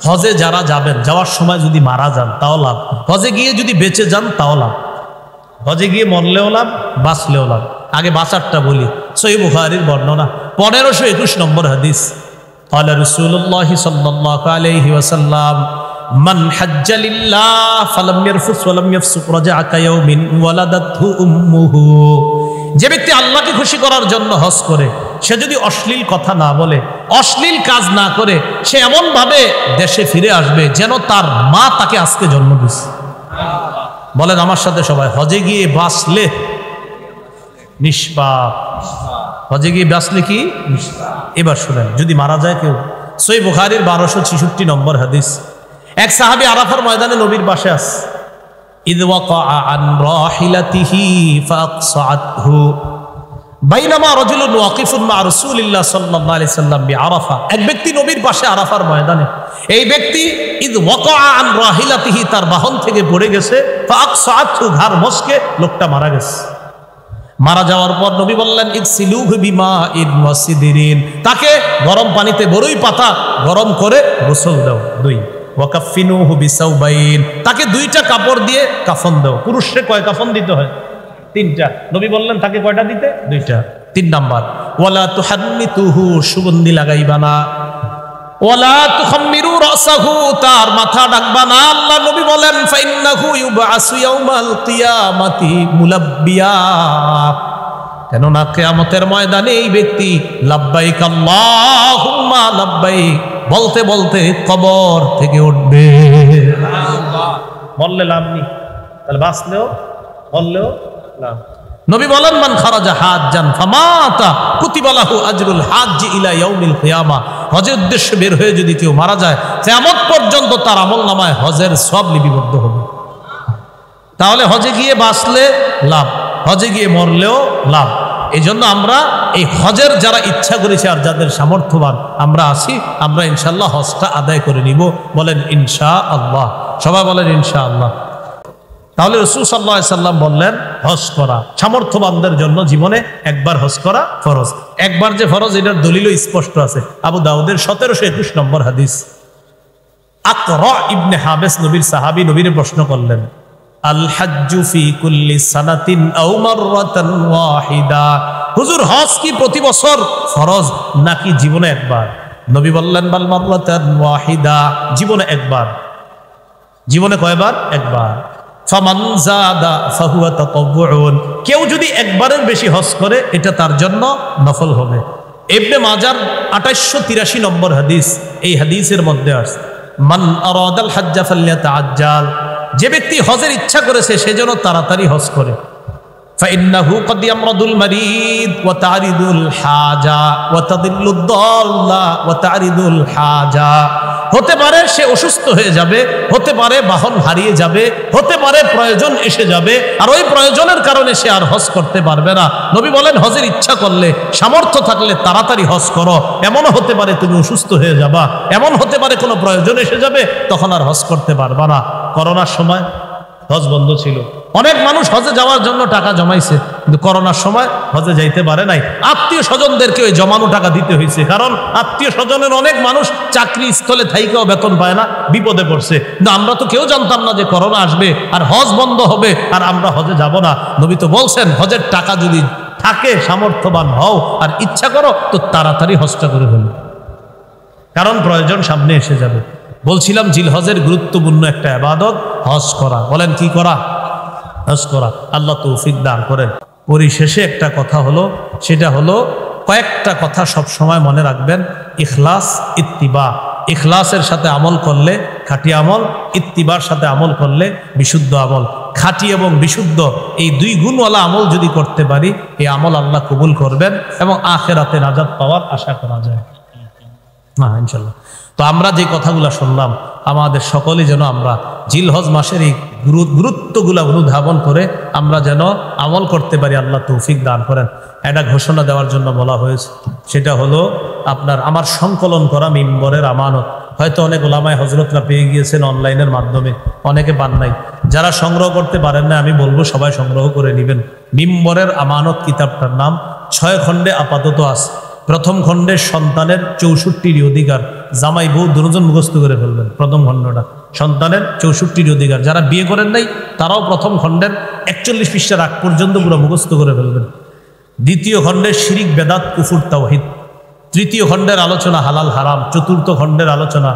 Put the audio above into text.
হজে যারা যাবেন, যাওয়ার সময় যদি মারা যান তাও লাভ, হজে গিয়ে যদি বেঁচে যান তাও লাভ, হজে গিয়ে মরলেও লাভ, বাঁচলেও লাভ। আগে বাঁচারটা বলি। সহিহ বুখারীর বর্ণনা 1521 নম্বর হাদিস। قال رسول الله صلى الله عليه وسلم من حج لله فلم يرفث ولم يفسق رجع كيوم ولدته امه। যে ব্যক্তি আল্লাহকে খুশি করার জন্য হজ করে, সে যদি অশ্লীল কথা না বলে, অশ্লীল কাজ না করে, সে এমন ভাবে দেশে ফিরে আসবে যেন তার মা তাকে আজকে জন্ম দিয়েছে। বলেন আমার সাথে সবাই, হজে গিয়ে বাঁচলে নিষ্পাপ, হজে গিয়ে বাঁচলে কি নিষ্পাপ। এবার শুনেন, যদি মারা যায় কেউ, সহিহ বুখারীর 1266 নম্বর হাদিস। এক সাহাবী আরাফার ময়দানে নবীর পাশে আছে। ইদ ওয়াকাআ আন রাহিলাতিহি ফাaqsa'athu বাইনামা রাজুলুন ওয়াকিফুন মা রাসূলিল্লাহ সাল্লাল্লাহু আলাইহি সাল্লাম বিআরাফা। এক ব্যক্তি নবীর পাশে আরাফার ময়দানে, এই ব্যক্তি ইদ ওয়াকাআ আন রাহিলাতিহি, তার বাহন থেকে পড়ে গেছে, ফাaqsa'athu, ঘাড় মচকে লোকটা মারা গেছে। মারা যাওয়ার পর নবী বললেন ইগসিলুহু বিমাইন ওয়া সিদরিন, তাকে গরম পানিতে বরই পাতা গরম করে গোসল দাও। 2 ওয়াকাফিনুহু বিসাউবাইন, তাকে 2টা কাপড় দিয়ে কাফন দাও। পুরুষে কয় কাফন দিতে হয়? 3টা। নবী বললেন তাকে কয়টা দিতে? 2টা। 3 নাম্বার, ওয়ালা তুহান্নিতুহু, সুগন্ধি লাগাইবা না। ওয়ালা তুখাম্মিরু রাসাহু, তার মাথা ডাকবা না। আল্লাহ নবী বলেন ফাইন্নাহু ইউবআসু ইয়াউমাল কিয়ামাতি মুলাব্বিয়া, কেননা কিয়ামতের ময়দানে এই ব্যক্তি লাব্বাইক আল্লাহুম্মা লাব্বাইক বলতে বলতে কবর থেকে উঠবে। বললে লাভ নেই, তাহলে বাঁচলেও বললেও লাভ। নবী বলেন মান খারাজা হাজ্জান ফামাতা কুতিবা লাহু আজরুল হাজ্জি ইলা ইয়াউমিল কিয়ামা, হজের উদ্দেশ্যে বের হয়ে যদি কেউ মারা যায়, কিয়ামত পর্যন্ত তার আমলনামায় হজের সওয়াব লিপিবদ্ধ হবে। তাহলে হজে গিয়ে বাঁচলে লাভ, হজে গিয়ে মরলেও লাভ। এই জন্য আমরা এই হজের যারা ইচ্ছা করেছে আর যাদের সামর্থ্যবান আমরা আছি, আমরা ইনশাআল্লাহ হজটা আদায় করে নিব। বলেন ইনশাআল্লাহ, সবাই বলেন ইনশাআল্লাহ। তাহলে রাসূল সাল্লাল্লাহু আলাইহি সাল্লাম বললেন হজ করা সামর্থ্যবানদের জন্য জীবনে একবার হজ করা ফরজ। একবার যে ফরজ এটার দলিল স্পষ্ট আছে। আবু দাউদের 1721 নম্বর হাদিস। আকরা ইবনে হাবেস নবীর সাহাবী, নবীর প্রশ্ন করলেন আল হাজ্জু ফি কুল্লি সানাতিন আও মাররাতান ওয়াহিদা, হুজুর হজ কি প্রতি বছর ফরজ নাকি জীবনে একবার? নবী বললেন বাল মাররাতান ওয়াহিদা, জীবনে একবার। জীবনে কয়বার? একবার। ফামান যাদা ফাহুয়া তাতাওউন, কেউ যদি একবারের বেশি হজ করে এটা তার জন্য নফল হবে। ইবনে মাজার 2883 নম্বর হাদিস। এই হাদিসের মধ্যে আছে মান আরাদাল হাজ্জা ফালইয়াতাআজ্জাল, যে ব্যক্তি হজের ইচ্ছা করেছে সে যেন তাড়াতাড়ি হজ করে। ফাইন্নাহু ক্বাদ ইয়ামরাদুল মারিদ ওয়া তারিদুল হাজা ওয়া তাদিল্লুদ দাল্লা ওয়া তারিদুল হাজা, হতে পারে সে অসুস্থ হয়ে যাবে, হতে পারে বাহন হারিয়ে যাবে, হতে পারে প্রয়োজন এসে যাবে, আর ওই প্রয়োজনের কারণে সে আর হজ করতে পারবে না। নবী বলেন হজের ইচ্ছা করলে, সামর্থ্য থাকলে তাড়াতাড়ি হজ করো। এমনও হতে পারে তুমি অসুস্থ হয়ে যাবা, এমন হতে পারে কোনো প্রয়োজন এসে যাবে, তখন আর হজ করতে পারবা না। করোনার সময় হজ বন্ধ ছিল, অনেক মানুষ হজে যাওয়ার জন্য টাকা জমাইছে, কিন্তু করোনার সময় হজে যাইতে পারে নাই। আত্মীয় স্বজনদেরকে ওই জমানো টাকা দিতে হয়েছে, কারণ আত্মীয় স্বজনের অনেক মানুষ চাকরি স্থলে থাইকেও বেতন পায় না, বিপদে পড়ছে। কিন্তু আমরা তো কেউ জানতাম না যে করোনা আসবে আর হজ বন্ধ হবে আর আমরা হজে যাব না। নবী তো বলছেন হজের টাকা যদি থাকে, সামর্থ্যবান হও আর ইচ্ছা করো তো তাড়াতাড়ি হজটা করে ফেলো, কারণ প্রয়োজন সামনে এসে যাবে। বলছিলাম জিলহজের গুরুত্বপূর্ণ একটা ইবাদত হজ করা। বলেন কি করা? হজ করা। আল্লাহ তৌফিক দান করেন। পরিশেষে একটা কথা হলো, সেটা হলো কয়েকটা কথা সব সময় মনে রাখবেন। ইখলাস, ইত্তিবা। ইখলাসের সাথে আমল করলে খাঁটি আমল, ইত্তিবার সাথে আমল করলে বিশুদ্ধ আমল। খাঁটি এবং বিশুদ্ধ এই 2 গুণওয়ালা আমল যদি করতে পারি, এই আমল আল্লাহ কবুল করবেন এবং আখিরাতে নাজাত পাওয়ার আশা করা যায়। হ্যাঁ ইনশাল্লাহ। তো আমরা যে কথাগুলো শুনলাম, আমাদের সকলে যেন আমরা জিলহজ মাসের এই গুরুত্বগুলো অনুধাবন করে আমরা যেন আমল করতে পারি। আল্লাহ তৌফিক দান করেন। একটা ঘোষণা দেওয়ার জন্য বলা হয়েছে, সেটা হলো আমার সংকলন করা মিম্বরের আমানত। হয়তো অনেক ওলামায়ে হযরতরা পেয়ে গিয়েছেন অনলাইনের মাধ্যমে, অনেকে পান নাই। যারা সংগ্রহ করতে পারেন না, আমি বলবো সবাই সংগ্রহ করে নেবেন। মিম্বরের আমানত কিতাবটার নাম 6 খণ্ডে আপাতত আছে। প্রথম খণ্ডের সন্তানের 64টি অধিকার, জামাই বউ দুজন মুখস্থ করে ফেলবেন। প্রথম খণ্ডটা সন্তানের 64টি অধিকার, যারা বিয়ে করেন নাই তারাও প্রথম খণ্ডের 41 পৃষ্ঠার আগ পর্যন্ত পুরো মুখস্থ করে ফেলবেন। দ্বিতীয় খণ্ডের শিরিক বেদাত কুফুর তাওহীদ, তৃতীয় খণ্ডের আলোচনা হালাল হারাম, চতুর্থ খণ্ডের আলোচনা